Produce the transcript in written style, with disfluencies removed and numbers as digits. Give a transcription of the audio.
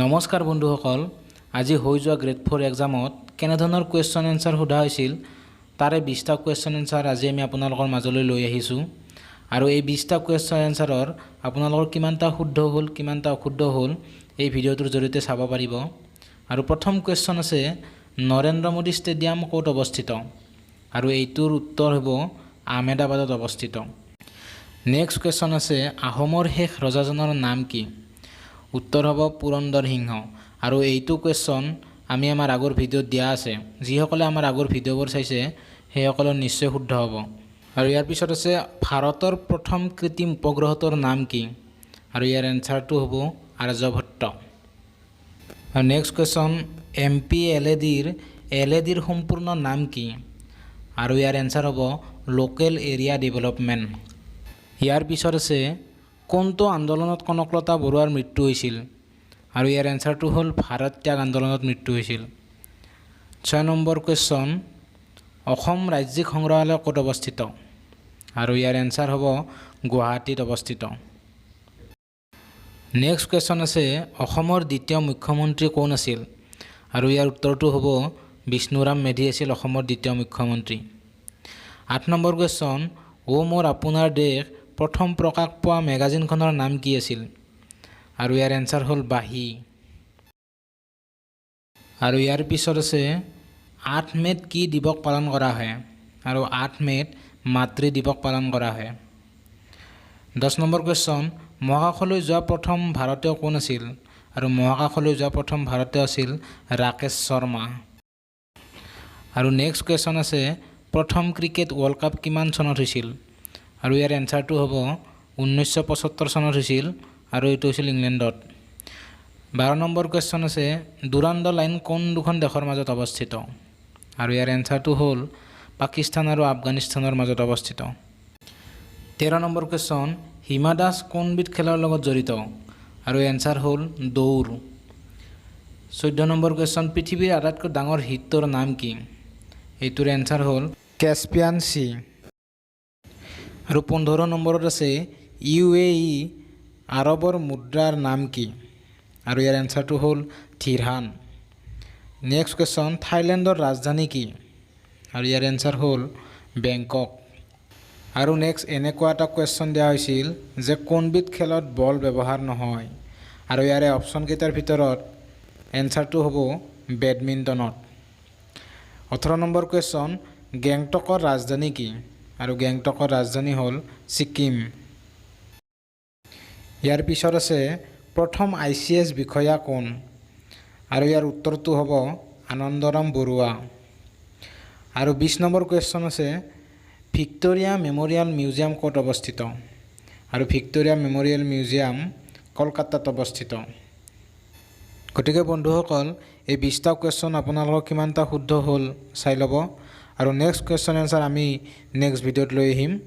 নমস্কাৰ বন্ধুসকল, আজি হৈ যোৱা গ্ৰেড 4 এক্সামত কেনেধৰণৰ কুৱেশ্যন এনসাৰ সোধা হৈছিল তাৰে 20টা কুৱেশ্যন এনসাৰ আজি আমি আপোনালোকৰ মাজলৈ লৈ আহিছোঁ। আৰু এই 20টা কুৱেশ্যন এনসাৰৰ আপোনালোকৰ কিমানটা শুদ্ধ হ'ল কিমানটা অশুদ্ধ হ'ল এই ভিডিঅ'টোৰ জৰিয়তে চাব পাৰিব। আৰু প্ৰথম কুৱেশ্যন আছে, নৰেন্দ্ৰ মোদী ষ্টেডিয়াম ক'ত অৱস্থিত? আৰু এইটোৰ উত্তৰ হ'ব আহমেদাবাদত অৱস্থিত। নেক্সট কুৱেশ্যন আছে, আহোমৰ শেষ ৰজাজনৰ নাম কি? উত্তৰ হ'ব পুৰন্দৰ সিংহ। আৰু এইটো কুৱেশ্যন আমি আমাৰ আগৰ ভিডিঅ'ত দিয়া আছে, যিসকলে আমাৰ আগৰ ভিডিঅ'বোৰ চাইছে সেইসকলৰ নিশ্চয় শুদ্ধ হ'ব। আৰু ইয়াৰ পিছত আছে, ভাৰতৰ প্ৰথম কৃত্ৰিম উপগ্ৰহটোৰ নাম কি? আৰু ইয়াৰ এনচাৰটো হ'ব আৰ্যভট্ট। আৰু নেক্সট কুৱেশ্যন, MPLADৰ সম্পূৰ্ণ নাম কি? আৰু ইয়াৰ এনচাৰ হ'ব লোকেল এৰিয়া ডেভেলপমেণ্ট। ইয়াৰ পিছত আছে, কোনটো আন্দোলনত কনকলতা বৰুৱাৰ মৃত্যু হৈছিল? আৰু ইয়াৰ এনচাৰটো হ'ল ভাৰত ত্যাগ আন্দোলনত মৃত্যু হৈছিল। 6 নম্বৰ কুৱেশ্যন, অসম ৰাজ্যিক সংগ্ৰহালয় ক'ত অৱস্থিত? আৰু ইয়াৰ এনচাৰ হ'ব গুৱাহাটীত অৱস্থিত। নেক্সট কুৱেশ্যন আছে, অসমৰ দ্বিতীয় মুখ্যমন্ত্ৰী কোন আছিল? আৰু ইয়াৰ উত্তৰটো হ'ব বিষ্ণুৰাম মেধি আছিল অসমৰ দ্বিতীয় মুখ্যমন্ত্ৰী। 8 নম্বৰ কুৱেশ্যন, অ' মোৰ আপোনাৰ দেশ প্ৰথম প্ৰকাশ পোৱা মেগাজিনখনৰ নাম কি আছিল? আৰু ইয়াৰ এনচাৰ হ'ল বাঁহী। আৰু ইয়াৰ পিছত আছে, 8 মে'ত কি দিৱস পালন কৰা হয়? আৰু 8 মে'ত মাতৃ দিৱস পালন কৰা হয়। 10 নম্বৰ কুৱেশ্যন, মহাকাশলৈ যোৱা প্ৰথম ভাৰতীয় কোন আছিল? আৰু মহাকাশলৈ যোৱা প্ৰথম ভাৰতীয় আছিল ৰাকেশ শৰ্মা। আৰু নেক্সট কুৱেশ্যন আছে, প্ৰথম ক্ৰিকেট ৱৰ্ল্ড কাপ কিমান চনত হৈছিল? আৰু ইয়াৰ এনচাৰটো হ'ব 1975 চনত হৈছিল, আৰু এইটো হৈছিল ইংলেণ্ডত। 12 নম্বৰ কুৱেশ্যন আছে, দুৰান্দ লাইন কোন দুখন দেশৰ মাজত অৱস্থিত? আৰু ইয়াৰ এনচাৰটো হ'ল পাকিস্তান আৰু আফগানিস্তানৰ মাজত অৱস্থিত। 13 নম্বৰ কুৱেশ্যন, হিমা দাস কোনবিধ খেলৰ লগত জড়িত? আৰু এনচাৰ হ'ল দৌৰ। 14 নম্বৰ কুৱেশ্যন, পৃথিৱীৰ আটাইতকৈ ডাঙৰ হ্ৰদটোৰ নাম কি? এইটোৰ এনচাৰ হ'ল কেস্পিয়ান চি। আৰু 15 নম্বৰত আছে, UAE আৰবৰ মুদ্ৰাৰ নাম কি? আৰু ইয়াৰ এনচাৰটো হ'ল ধীৰহান। নেক্সট কুৱেশ্যন, থাইলেণ্ডৰ ৰাজধানী কি? আৰু ইয়াৰ এনচাৰ হ'ল বেংকক। আৰু নেক্সট এনেকুৱা এটা কুৱেশ্যন দিয়া হৈছিল যে কোনবিধ খেলত বল ব্যৱহাৰ নহয়? আৰু ইয়াৰে অপশ্যনকেইটাৰ ভিতৰত এনচাৰটো হ'ব বেডমিণ্টনত। 18 নম্বৰ কুৱেশ্যন, গেংটকৰ ৰাজধানী কি? আৰু গেংটকৰ ৰাজধানী হ'ল ছিকিম। ইয়াৰ পিছত আছে, প্ৰথম ICS বিষয়া কোন? আৰু ইয়াৰ উত্তৰটো হ'ব আনন্দৰাম বৰুৱা। আৰু 20 নম্বৰ কুৱেশ্যন আছে, ভিক্টোৰিয়া মেম'ৰিয়েল মিউজিয়াম ক'ত অৱস্থিত? আৰু ভিক্টোৰিয়া মেম'ৰিয়েল মিউজিয়াম কলকাতাত অৱস্থিত। গতিকে বন্ধুসকল, এই 20টা কুৱেশ্যন আপোনালোকৰ কিমানটা শুদ্ধ হ'ল চাই ল'ব। আৰু নেক্সট কুৱেশ্যন এনচাৰ আমি নেক্সট ভিডিঅ'ত লৈ আহিম।